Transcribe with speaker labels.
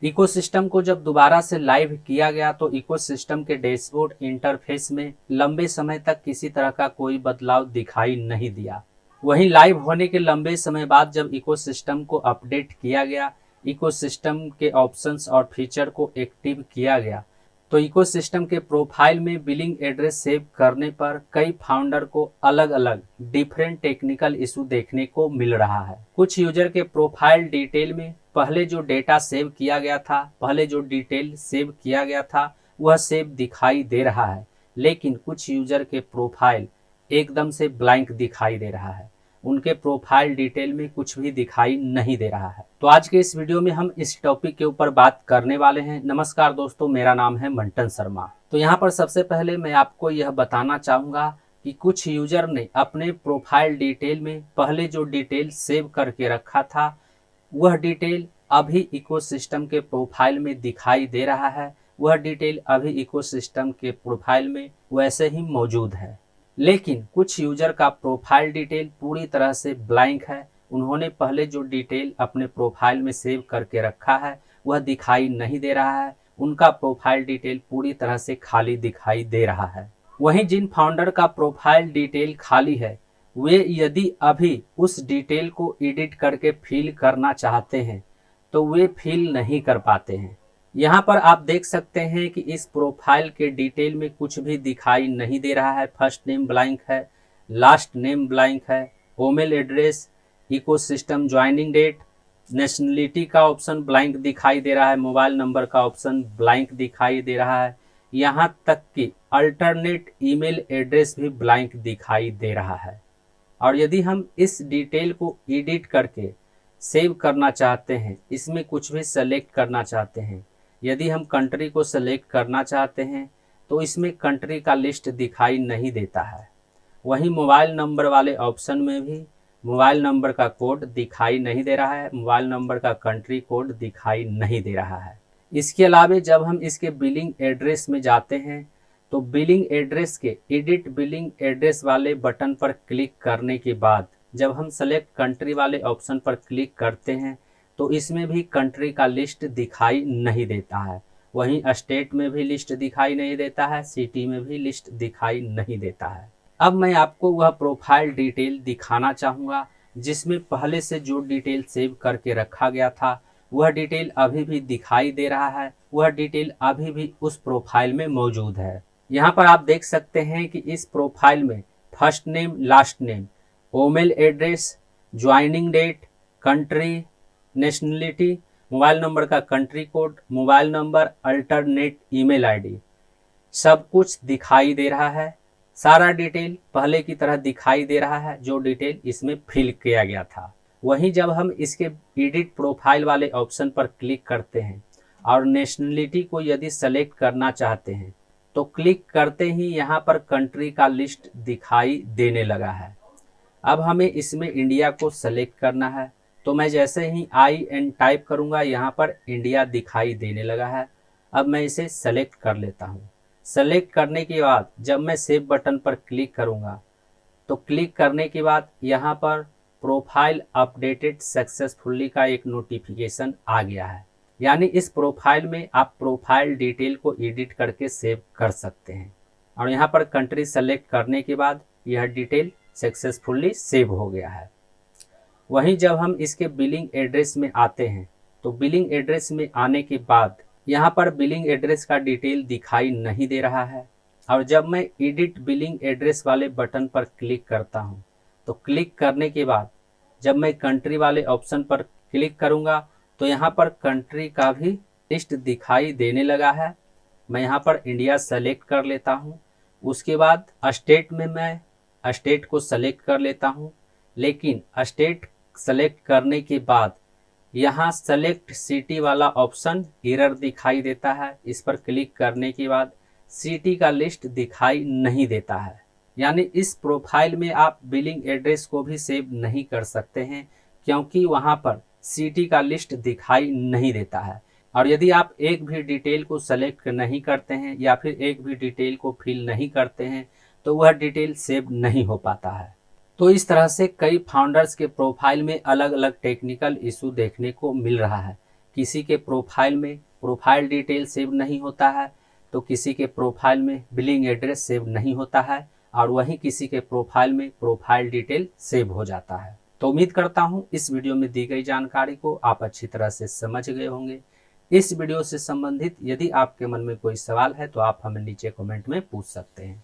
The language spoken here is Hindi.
Speaker 1: इकोसिस्टम को जब दोबारा से लाइव किया गया तो इकोसिस्टम के डैशबोर्ड इंटरफेस में लंबे समय तक किसी तरह का कोई बदलाव दिखाई नहीं दिया। वहीं लाइव होने के लंबे समय बाद जब इकोसिस्टम को अपडेट किया गया, इकोसिस्टम के ऑप्शंस और फीचर को एक्टिव किया गया, तो इकोसिस्टम के प्रोफाइल में बिलिंग एड्रेस सेव करने पर कई फाउंडर को अलग अलग डिफरेंट टेक्निकल इशू देखने को मिल रहा है। कुछ यूजर के प्रोफाइल डिटेल में पहले जो डेटा सेव किया गया था, पहले जो डिटेल सेव किया गया था वह सेव दिखाई दे रहा है, लेकिन कुछ यूजर के प्रोफाइल एकदम से ब्लैंक दिखाई दे रहा है। उनके प्रोफाइल डिटेल में कुछ भी दिखाई नहीं दे रहा है। तो आज के इस वीडियो में हम इस टॉपिक के ऊपर बात करने वाले हैं। नमस्कार दोस्तों, मेरा नाम है मंटन शर्मा। तो यहाँ पर सबसे पहले मैं आपको यह बताना चाहूँगा कि कुछ यूजर ने अपने प्रोफाइल डिटेल में पहले जो डिटेल सेव करके रखा था वह डिटेल अभी इकोसिस्टम के प्रोफाइल में दिखाई दे रहा है। वह डिटेल अभी इकोसिस्टम के प्रोफाइल में वैसे ही मौजूद है, लेकिन कुछ यूजर का प्रोफाइल डिटेल पूरी तरह से ब्लैंक है। उन्होंने पहले जो डिटेल अपने प्रोफाइल में सेव करके रखा है वह दिखाई नहीं दे रहा है। उनका प्रोफाइल डिटेल पूरी तरह से खाली दिखाई दे रहा है। वहीं जिन फाउंडर का प्रोफाइल डिटेल खाली है वे यदि अभी उस डिटेल को एडिट करके फिल करना चाहते हैं तो वे फिल नहीं कर पाते हैं। यहाँ पर आप देख सकते हैं कि इस प्रोफाइल के डिटेल में कुछ भी दिखाई नहीं दे रहा है। फर्स्ट नेम ब्लैंक है, लास्ट नेम ब्लैंक है, email address, ecosystem joining date, nationality का ऑप्शन ब्लैंक दिखाई दे रहा है, मोबाइल नंबर का ऑप्शन ब्लैंक दिखाई दे रहा है, यहाँ तक कि अल्टरनेट ईमेल एड्रेस भी ब्लैंक दिखाई दे रहा है। और यदि हम इस डिटेल को एडिट करके सेव करना चाहते हैं, इसमें कुछ भी सेलेक्ट करना चाहते हैं, यदि हम कंट्री को सेलेक्ट करना चाहते हैं तो इसमें कंट्री का लिस्ट दिखाई नहीं देता है। वहीं मोबाइल नंबर वाले ऑप्शन में भी मोबाइल नंबर का कोड दिखाई नहीं दे रहा है, मोबाइल नंबर का कंट्री कोड दिखाई नहीं दे रहा है। इसके अलावा जब हम इसके बिलिंग एड्रेस में जाते हैं तो बिलिंग एड्रेस के एडिट बिलिंग एड्रेस वाले बटन पर क्लिक करने के बाद जब हम सेलेक्ट कंट्री वाले ऑप्शन पर क्लिक करते हैं तो इसमें भी कंट्री का लिस्ट दिखाई नहीं देता है। वहीं स्टेट में भी लिस्ट दिखाई नहीं देता है, सिटी में भी लिस्ट दिखाई नहीं देता है। अब मैं आपको वह प्रोफाइल डिटेल दिखाना चाहूँगा जिसमें पहले से जो डिटेल सेव करके रखा गया था वह डिटेल अभी भी दिखाई दे रहा है। वह डिटेल अभी भी उस प्रोफाइल में मौजूद है। यहाँ पर आप देख सकते हैं कि इस प्रोफाइल में first name, last name, email address, joining date, country, nationality, mobile number का country code, mobile number, alternate email ID सब कुछ दिखाई दे रहा है। सारा डिटेल पहले की तरह दिखाई दे रहा है जो डिटेल इसमें फिल किया गया था। वहीं जब हम इसके एडिट प्रोफाइल वाले ऑप्शन पर क्लिक करते हैं और नेशनलिटी को यदि सेलेक्ट करना चाहते हैं तो क्लिक करते ही यहाँ पर कंट्री का लिस्ट दिखाई देने लगा है। अब हमें इसमें इंडिया को सेलेक्ट करना है तो मैं जैसे ही IN टाइप करूँगा यहाँ पर इंडिया दिखाई देने लगा है। अब मैं इसे सेलेक्ट कर लेता हूँ। सेलेक्ट करने के बाद जब मैं सेव बटन पर क्लिक करूँगा तो क्लिक करने के बाद यहाँ पर प्रोफाइल अपडेटेड सक्सेसफुली का एक नोटिफिकेशन आ गया है। यानी इस प्रोफाइल में आप प्रोफाइल डिटेल को एडिट करके सेव कर सकते हैं। और यहाँ पर कंट्री सेलेक्ट करने के बाद यह डिटेल सक्सेसफुली सेव हो गया है। वहीं जब हम इसके बिलिंग एड्रेस में आते हैं तो बिलिंग एड्रेस में आने के बाद यहाँ पर बिलिंग एड्रेस का डिटेल दिखाई नहीं दे रहा है। और जब मैं एडिट बिलिंग एड्रेस वाले बटन पर क्लिक करता हूँ तो क्लिक करने के बाद जब मैं कंट्री वाले ऑप्शन पर क्लिक करूँगा तो यहाँ पर कंट्री का भी लिस्ट दिखाई देने लगा है। मैं यहाँ पर इंडिया सेलेक्ट कर लेता हूँ। उसके बाद स्टेट में मैं स्टेट को सेलेक्ट कर लेता हूँ, लेकिन स्टेट सेलेक्ट करने के बाद यहाँ सेलेक्ट सिटी वाला ऑप्शन एरर दिखाई देता है। इस पर क्लिक करने के बाद सिटी का लिस्ट दिखाई नहीं देता है। यानी इस प्रोफाइल में आप बिलिंग एड्रेस को भी सेव नहीं कर सकते हैं क्योंकि वहाँ पर सिटी का लिस्ट दिखाई नहीं देता है। और यदि आप एक भी डिटेल को सेलेक्ट नहीं करते हैं या फिर एक भी डिटेल को फिल नहीं करते हैं तो वह डिटेल सेव नहीं हो पाता है। तो इस तरह से कई फाउंडर्स के प्रोफाइल में अलग अलग टेक्निकल इशू देखने को मिल रहा है। किसी के प्रोफाइल में प्रोफाइल डिटेल सेव नहीं होता है, तो किसी के प्रोफाइल में बिलिंग एड्रेस सेव नहीं होता है, और वहीं किसी के प्रोफाइल में प्रोफाइल डिटेल सेव हो जाता है। तो उम्मीद करता हूँ इस वीडियो में दी गई जानकारी को आप अच्छी तरह से समझ गए होंगे। इस वीडियो से संबंधित यदि आपके मन में कोई सवाल है तो आप हमें नीचे कमेंट में पूछ सकते हैं।